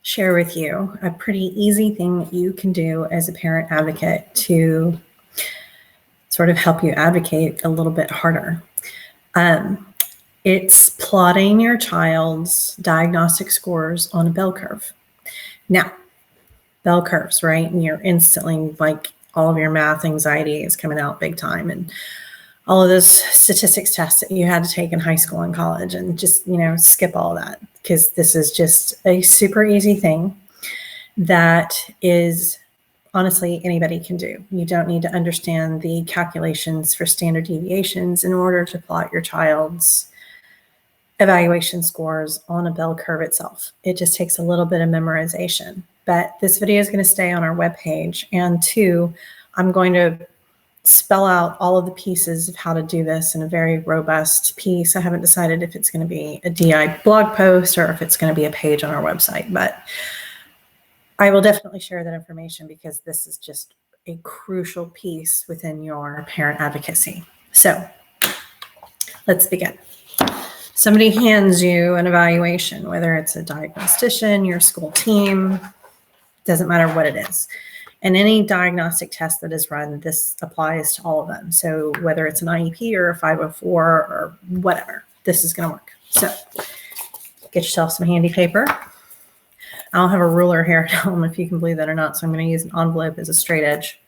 share with you a pretty easy thing that you can do as a parent advocate to sort of help you advocate a little bit harder. It's plotting your child's diagnostic scores on a bell curve. Now, bell curves, right? And you're instantly like all of your math anxiety is coming out big time, and all of those statistics tests that you had to take in high school and college, and just, skip all that, because this is just a super easy thing that is honestly anybody can do. You don't need to understand the calculations for standard deviations in order to plot your child's evaluation scores on a bell curve itself. It just takes a little bit of memorization. But this video is going to stay on our webpage, and two, I'm going to spell out all of the pieces of how to do this in a very robust piece. I haven't decided if it's going to be a DI blog post or if it's going to be a page on our website, but I will definitely share that information because this is just a crucial piece within your parent advocacy. So let's begin. Somebody hands you an evaluation, whether it's a diagnostician, your school team, doesn't matter what it is. And any diagnostic test that is run, this applies to all of them. So whether it's an IEP or a 504 or whatever, this is going to work. So get yourself some handy paper. I don't have a ruler here. I don't know if you can believe that or not. So I'm going to use an envelope as a straight edge.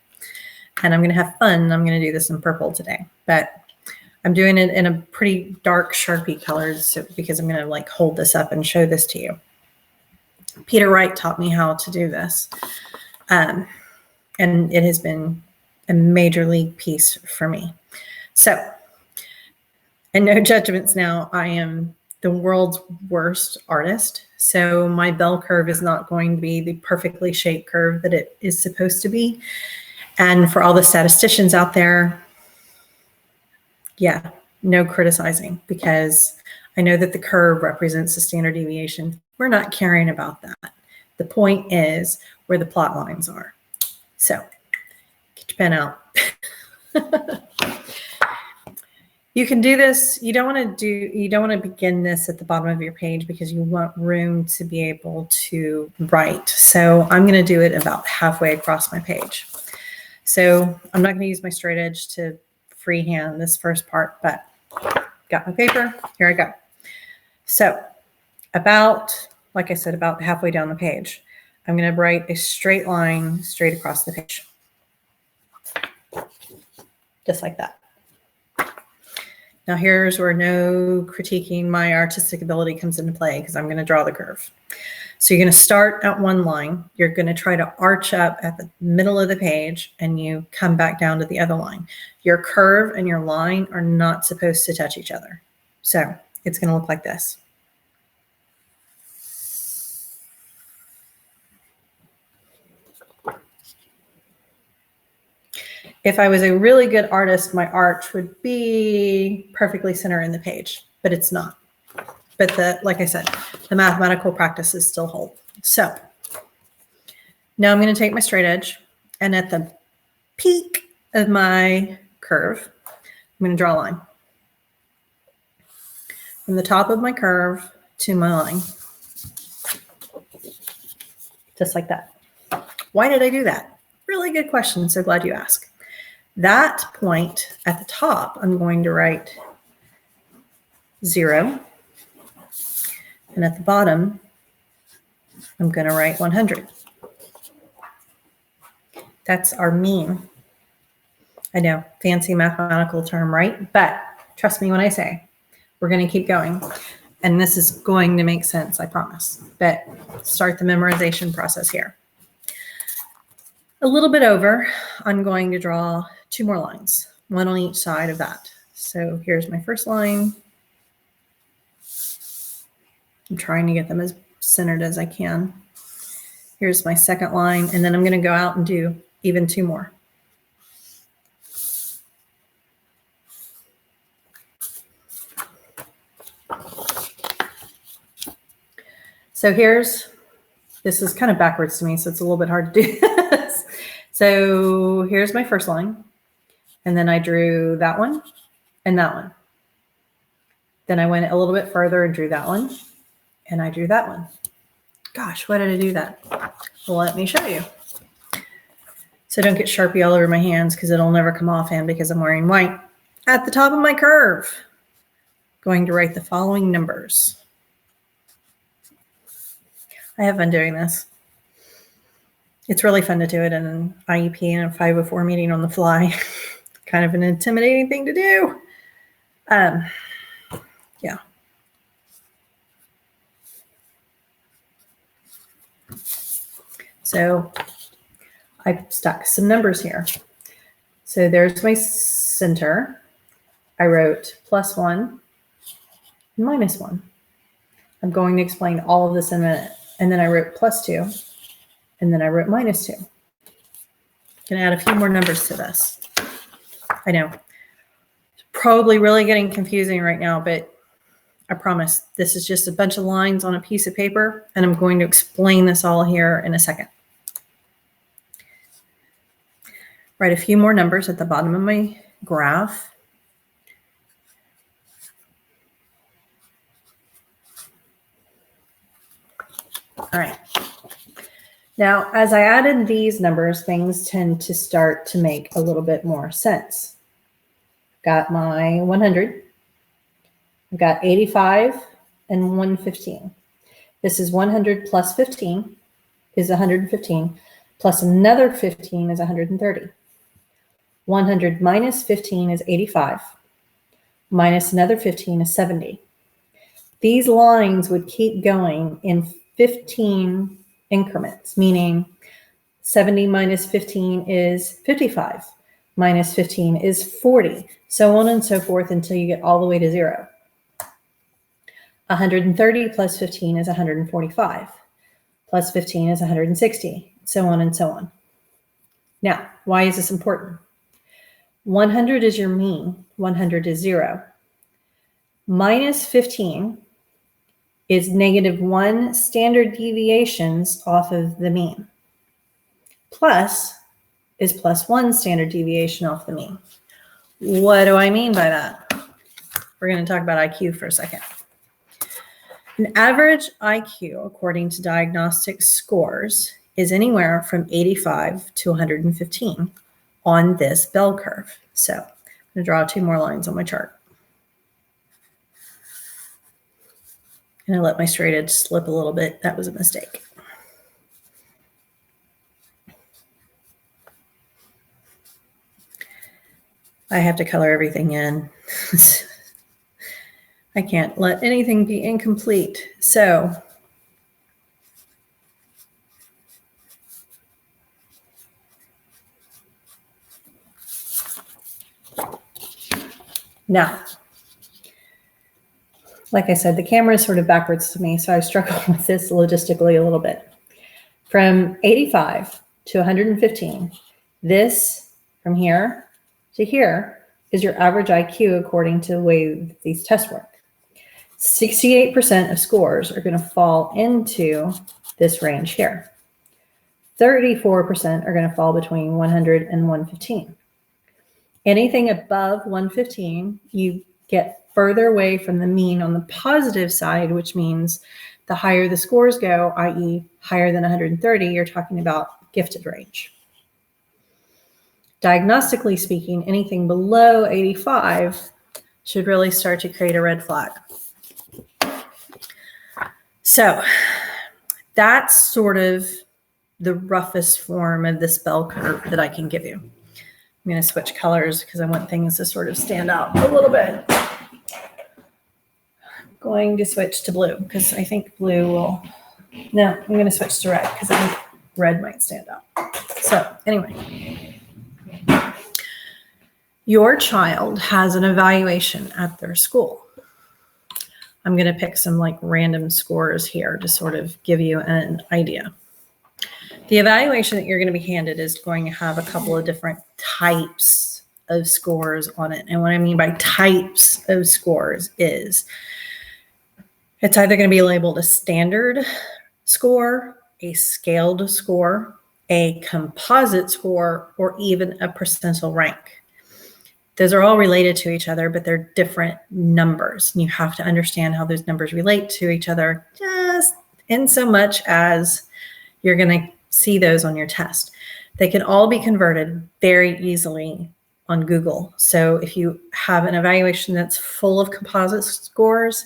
And I'm going to have fun. I'm going to do this in purple today. But I'm doing it in a pretty dark Sharpie colors because I'm going to like hold this up and show this to you. Peter Wright taught me how to do this. And it has been a major league piece for me. So, and no judgments now, I am the world's worst artist. So my bell curve is not going to be the perfectly shaped curve that it is supposed to be. And for all the statisticians out there, yeah, no criticizing, because I know that the curve represents the standard deviation. We're not caring about that. The point is where the plot lines are. So get your pen out. You can do this. You don't want to begin this at the bottom of your page because you want room to be able to write. So I'm going to do it about halfway across my page. So I'm not going to use my straight edge to freehand this first part, but got my paper. Here I go. So about, like I said, about halfway down the page, I'm going to write a straight line straight across the page. Just like that. Now here's where no critiquing my artistic ability comes into play, because I'm going to draw the curve. So you're going to start at one line. You're going to try to arch up at the middle of the page, and you come back down to the other line. Your curve and your line are not supposed to touch each other. So it's going to look like this. If I was a really good artist, my arch would be perfectly center in the page, but it's not. But like I said, the mathematical practices still hold. So now I'm going to take my straight edge, and at the peak of my curve, I'm going to draw a line from the top of my curve to my line, just like that. Why did I do that? Really good question. So glad you asked. That point at the top, I'm going to write 0. And at the bottom, I'm going to write 100. That's our mean. I know, fancy mathematical term, right? But trust me when I say, we're going to keep going. And this is going to make sense, I promise. But start the memorization process here. A little bit over, I'm going to draw 2 more lines, one on each side of that. So here's my first line. I'm trying to get them as centered as I can. Here's my second line, and then I'm going to go out and do even 2 more. So this is kind of backwards to me, so it's a little bit hard to do this. So here's my first line, and then I drew that one and that one. Then I went a little bit further and drew that one, and I drew that one. Gosh, why did I do that? Well, let me show you. So don't get Sharpie all over my hands because it'll never come off hand because I'm wearing white. At the top of my curve, going to write the following numbers. I have fun doing this. It's really fun to do it in an IEP and a 504 meeting on the fly. Kind of an intimidating thing to do. Yeah. So I stuck some numbers here. So there's my center. I wrote +1 and -1. I'm going to explain all of this in a minute. And then I wrote +2, and then I wrote -2. I'm going to add a few more numbers to this. I know. It's probably really getting confusing right now, but I promise this is just a bunch of lines on a piece of paper, and I'm going to explain this all here in a second. Write a few more numbers at the bottom of my graph. All right. Now, as I added these numbers, things tend to start to make a little bit more sense. Got my 100. I've got 85 and 115. This is 100 plus 15 is 115, plus another 15 is 130. 100 minus 15 is 85, minus another 15 is 70. These lines would keep going in 15 increments, meaning 70 minus 15 is 55, minus 15 is 40, so on and so forth until you get all the way to 0. 130 plus 15 is 145, plus 15 is 160, so on and so on. Now, why is this important? 100 is your mean, 100 is 0. Minus 15 is -1 standard deviations off of the mean. Plus is +1 standard deviation off the mean. What do I mean by that? We're going to talk about IQ for a second. An average IQ, according to Diagnostic scores, is anywhere from 85 to 115 on this bell curve. So I'm going to draw 2 more lines on my chart. And I let my straight edge slip a little bit. That was a mistake. I have to color everything in. I can't let anything be incomplete. So now, like I said, the camera is sort of backwards to me, so I struggle with this logistically a little bit. From 85 to 115, this from here to here is your average IQ according to the way these tests work. 68% of scores are going to fall into this range here. 34% are going to fall between 100 and 115. Anything above 115, you get further away from the mean on the positive side, which means the higher the scores go, i.e. higher than 130, you're talking about gifted range. Diagnostically speaking, anything below 85 should really start to create a red flag. So that's sort of the roughest form of this bell curve that I can give you. I'm going to switch colors because I want things to sort of stand out a little bit. I'm going to switch to blue because I think blue will, no, I'm going to switch to red because I think red might stand out. So anyway, your child has an evaluation at their school. I'm going to pick some like random scores here to sort of give you an idea. The evaluation that you're going to be handed is going to have a couple of different types of scores on it. And what I mean by types of scores is it's either going to be labeled a standard score, a scaled score, a composite score, or even a percentile rank. Those are all related to each other, but they're different numbers. And you have to understand how those numbers relate to each other just in so much as you're going to see those on your test. They can all be converted very easily on Google. So if you have an evaluation that's full of composite scores,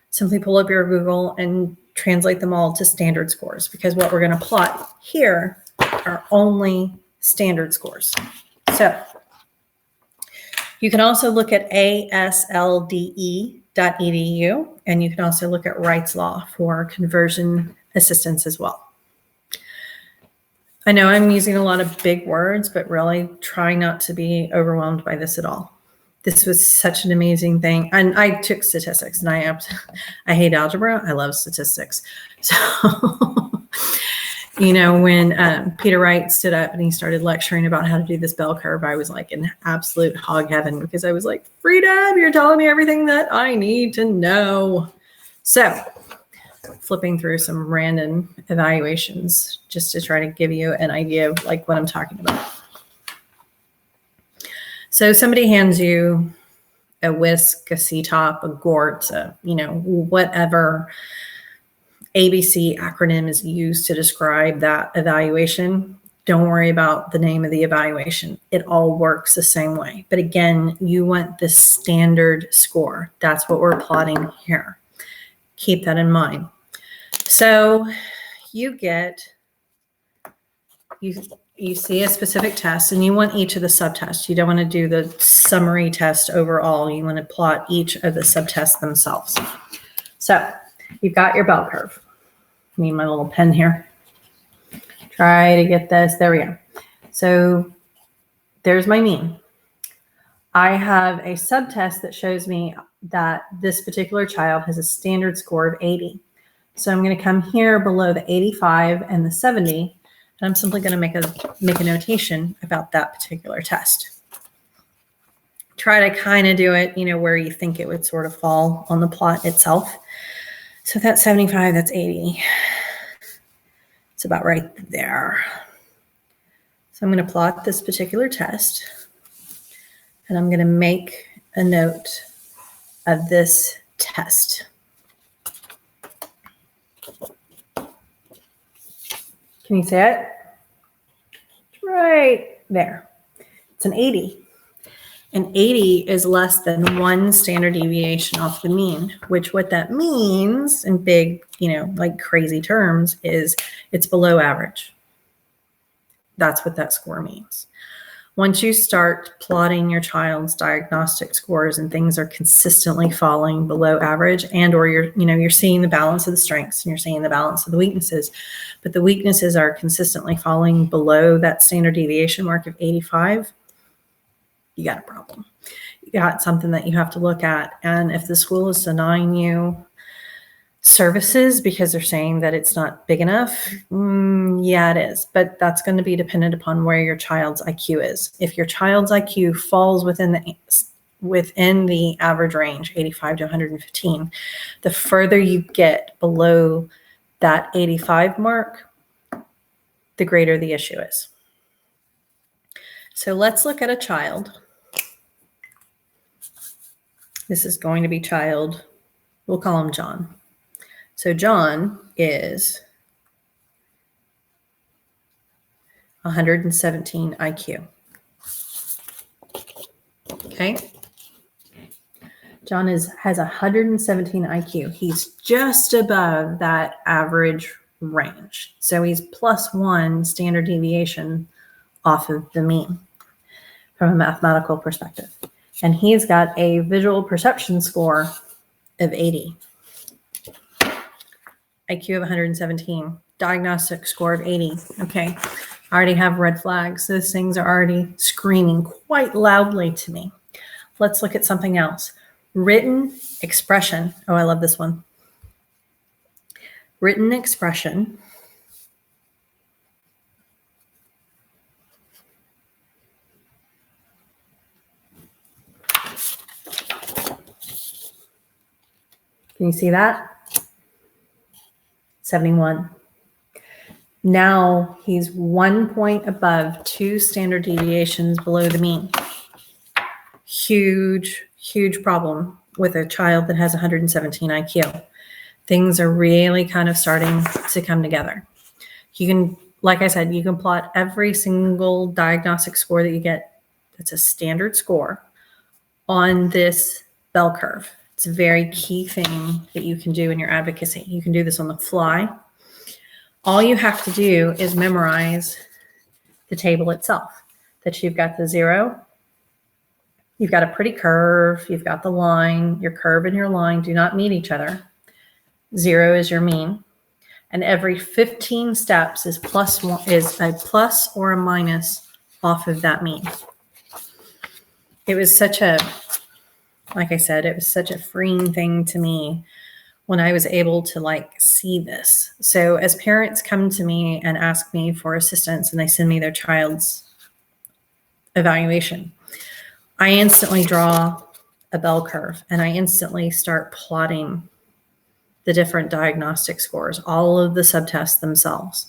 simply pull up your Google and translate them all to standard scores, because what we're going to plot here are only standard scores. So you can also look at aslde.edu, and you can also look at Wright's Law for conversion assistance as well. I know I'm using a lot of big words, but really try not to be overwhelmed by this at all. This was such an amazing thing. And I took statistics, and I hate algebra. I love statistics. So, when Peter Wright stood up and he started lecturing about how to do this bell curve, I was like in absolute hog heaven, because I was like, freedom, you're telling me everything that I need to know. So flipping through some random evaluations just to try to give you an idea of like what I'm talking about. So somebody hands you a whisk, a C-top, a GORT, whatever ABC acronym is used to describe that evaluation. Don't worry about the name of the evaluation. It all works the same way. But again, you want the standard score. That's what we're plotting here. Keep that in mind. So you see a specific test, and you want each of the subtests. You don't want to do the summary test overall. You want to plot each of the subtests themselves. So you've got your bell curve. I need my little pen here. Try to get this. There we go. So there's my mean. I have a subtest that shows me that this particular child has a standard score of 80. So I'm going to come here below the 85 and the 70, and I'm simply going to make a notation about that particular test. Try to kind of do it, where you think it would sort of fall on the plot itself. So that's 75, that's 80. It's about right there. So I'm going to plot this particular test, and I'm going to make a note of this test. Can you see it? Right there. It's an 80. An 80 is less than one standard deviation off the mean, which what that means in big, like crazy terms is it's below average. That's what that score means. Once you start plotting your child's diagnostic scores and things are consistently falling below average, and or you're seeing the balance of the strengths and you're seeing the balance of the weaknesses, but the weaknesses are consistently falling below that standard deviation mark of 85, you got a problem. You got something that you have to look at. And if the school is denying you services because they're saying that it's not big enough, yeah, it is. But that's going to be dependent upon where your child's IQ is. If your child's IQ falls within the average range, 85 to 115, the further you get below that 85 mark, the greater the issue is. So let's look at a child. This is going to be child, we'll call him John. So John is 117 IQ. Okay. John has 117 IQ. He's just above that average range. So he's +1 standard deviation off of the mean from a mathematical perspective. And he's got a visual perception score of 80. IQ of 117, diagnostic score of 80. Okay, I already have red flags. Those things are already screaming quite loudly to me. Let's look at something else. Written expression. Oh, I love this one. Written expression. Can you see that? 71. Now he's 1 point above 2 standard deviations below the mean. Huge, huge problem with a child that has 117 IQ. things are really kind of starting to come together. You can, like I said, you can plot every single diagnostic score that you get. That's a standard score on this bell curve. It's a very key thing that you can do in your advocacy. You can do this on the fly. All you have to do is memorize the table itself, that you've got the 0, you've got a pretty curve, you've got the line, your curve and your line do not meet each other. 0 is your mean. And every 15 steps is a plus or a minus off of that mean. It was such a, like I said, it was such a freeing thing to me when I was able to like see this. So as parents come to me and ask me for assistance and they send me their child's evaluation, I instantly draw a bell curve and I instantly start plotting the different diagnostic scores, all of the subtests themselves.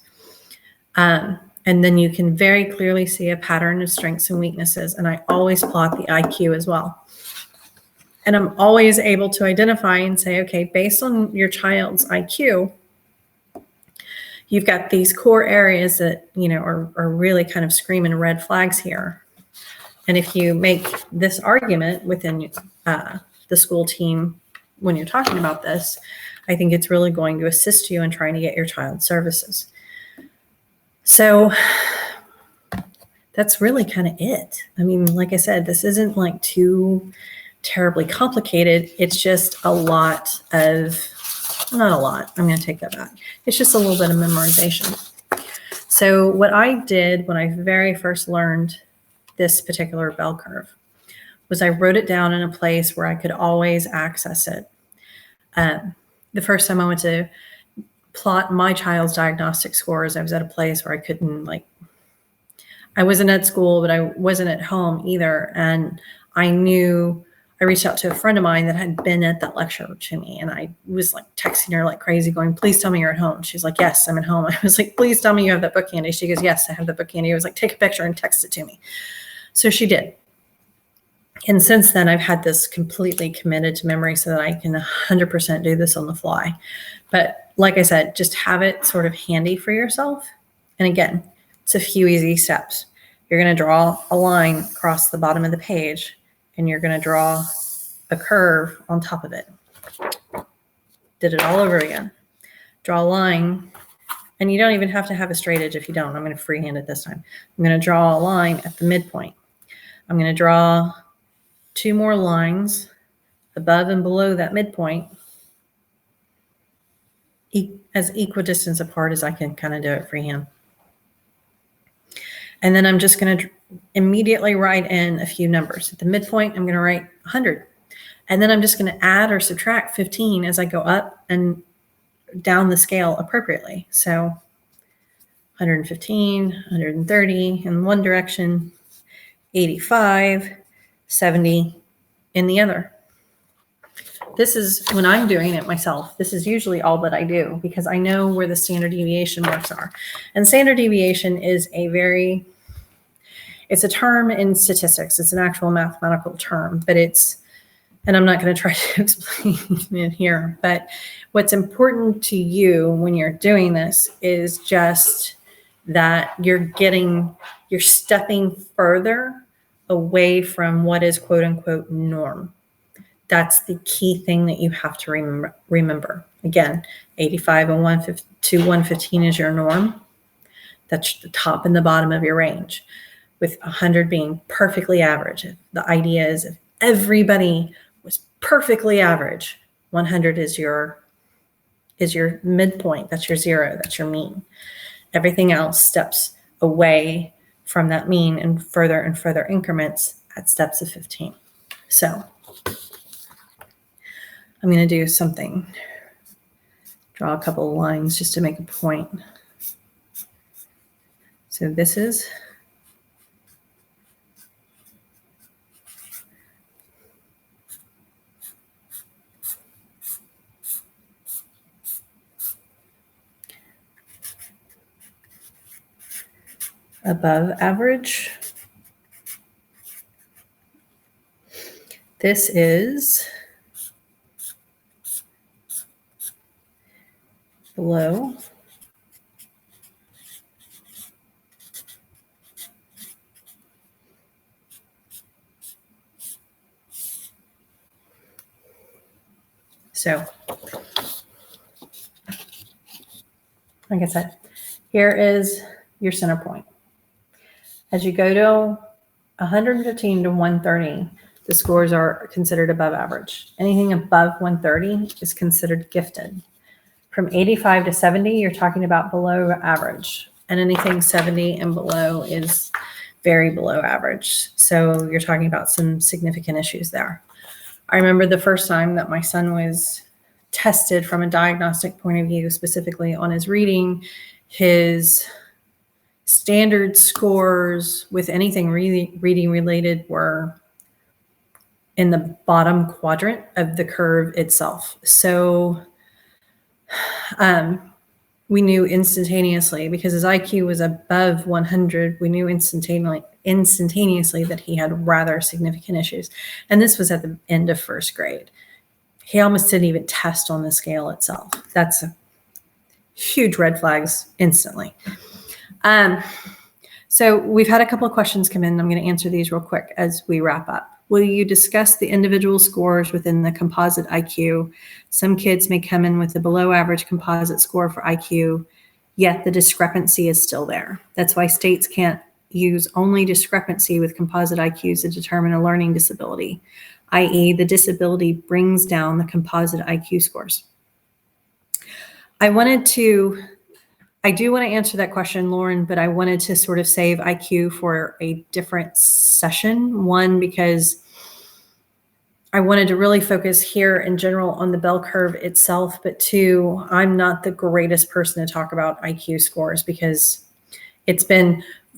And then you can very clearly see a pattern of strengths and weaknesses. And I always plot the IQ as well. And I'm always able to identify and say, okay, based on your child's IQ, you've got these core areas that, are really kind of screaming red flags here. And if you make this argument within the school team when you're talking about this, I think it's really going to assist you in trying to get your child services. So that's really kind of it. I mean, like I said, this isn't like too terribly complicated. It's just a lot of, not a lot, I'm going to take that back. It's just a little bit of memorization. So what I did when I very first learned this particular bell curve was I wrote it down in a place where I could always access it. The first time I went to plot my child's diagnostic scores, I was at a place where I couldn't, I wasn't at school, but I wasn't at home either. And I reached out to a friend of mine that had been at that lecture to me. And I was like texting her like crazy going, please tell me you're at home. She's like, yes, I'm at home. I was like, please tell me you have that book handy. She goes, yes, I have the book handy. I was like, take a picture and text it to me. So she did. And since then, I've had this completely committed to memory so that I can 100% do this on the fly. But like I said, just have it sort of handy for yourself. And again, it's a few easy steps. You're going to draw a line across the bottom of the page, and you're going to draw a curve on top of it. Did it all over again. Draw a line, and you don't even have to have a straight edge if you don't. I'm going to freehand it this time. I'm going to draw a line at the midpoint. I'm going to draw 2 more lines above and below that midpoint as equidistant apart as I can kind of do it freehand. And then I'm just going to immediately write in a few numbers. At the midpoint, I'm going to write 100. And then I'm just going to add or subtract 15 as I go up and down the scale appropriately. So 115, 130 in one direction, 85, 70 in the other. This is when I'm doing it myself. This is usually all that I do because I know where the standard deviation marks are. And standard deviation is it's a term in statistics. It's an actual mathematical term, but and I'm not going to try to explain it here, but what's important to you when you're doing this is just that you're stepping further away from what is quote unquote norm. That's the key thing that you have to remember. Again, 85 and 115 is your norm. That's the top and the bottom of your range, with 100 being perfectly average. The idea is if everybody was perfectly average, 100 is your midpoint. That's your 0. That's your mean. Everything else steps away from that mean in further and further increments at steps of 15. So I'm going to do something. Draw a couple of lines just to make a point. So this is above average. This is below. So, like I said, here is your center point. As you go to 115 to 130, the scores are considered above average. Anything above 130 is considered gifted. From 85 to 70, you're talking about below average. And anything 70 and below is very below average. So you're talking about some significant issues there. I remember the first time that my son was tested from a diagnostic point of view, specifically on his reading, his standard scores with anything reading related were in the bottom quadrant of the curve itself. So we knew instantaneously, because his IQ was above 100, we knew instantaneously that he had rather significant issues. And this was at the end of first grade. He almost didn't even test on the scale itself. That's huge red flags instantly. So we've had a couple of questions come in. I'm going to answer these real quick as we wrap up. Will you discuss the individual scores within the composite IQ? Some kids may come in with a below average composite score for IQ, yet the discrepancy is still there. That's why states can't use only discrepancy with composite IQs to determine a learning disability, i.e. the disability brings down the composite IQ scores. I do want to answer that question, Lauren, but I wanted to sort of save IQ for a different session. One, because I wanted to really focus here in general on the bell curve itself, but two, I'm not the greatest person to talk about IQ scores because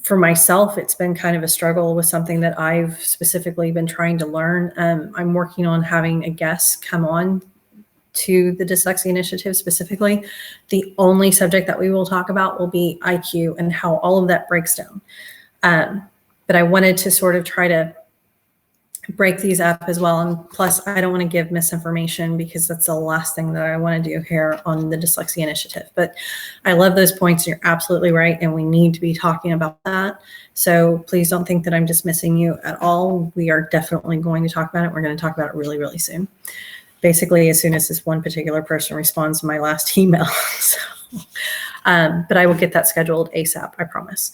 for myself, it's been kind of a struggle with something that I've specifically been trying to learn. I'm working on having a guest come on to the Dyslexia Initiative specifically. The only subject that we will talk about will be IQ and how all of that breaks down. But I wanted to sort of try to break these up as well. And plus, I don't want to give misinformation because that's the last thing that I want to do here on the Dyslexia Initiative. But I love those points. You're absolutely right. And we need to be talking about that. So please don't think that I'm dismissing you at all. We are definitely going to talk about it. We're going to talk about it really, really soon. Basically, as soon as this one particular person responds to my last email. But I will get that scheduled ASAP, I promise.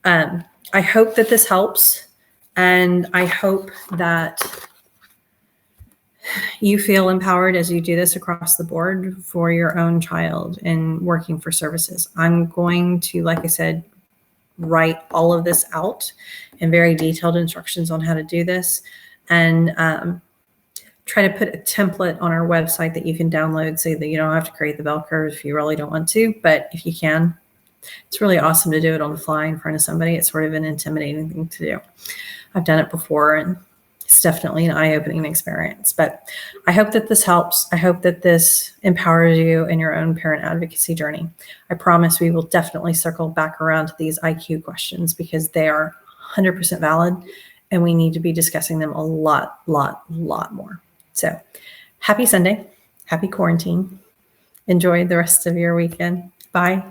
I hope that this helps. And I hope that you feel empowered as you do this across the board for your own child and working for services. I'm going to, like I said, write all of this out in very detailed instructions on how to do this. And try to put a template on our website that you can download so that you don't have to create the bell curve if you really don't want to, but if you can, it's really awesome to do it on the fly in front of somebody. It's sort of an intimidating thing to do. I've done it before and it's definitely an eye-opening experience, but I hope that this helps. I hope that this empowers you in your own parent advocacy journey. I promise we will definitely circle back around to these IQ questions because they are 100% valid and we need to be discussing them a lot more. So happy Sunday, happy quarantine. Enjoy the rest of your weekend. Bye.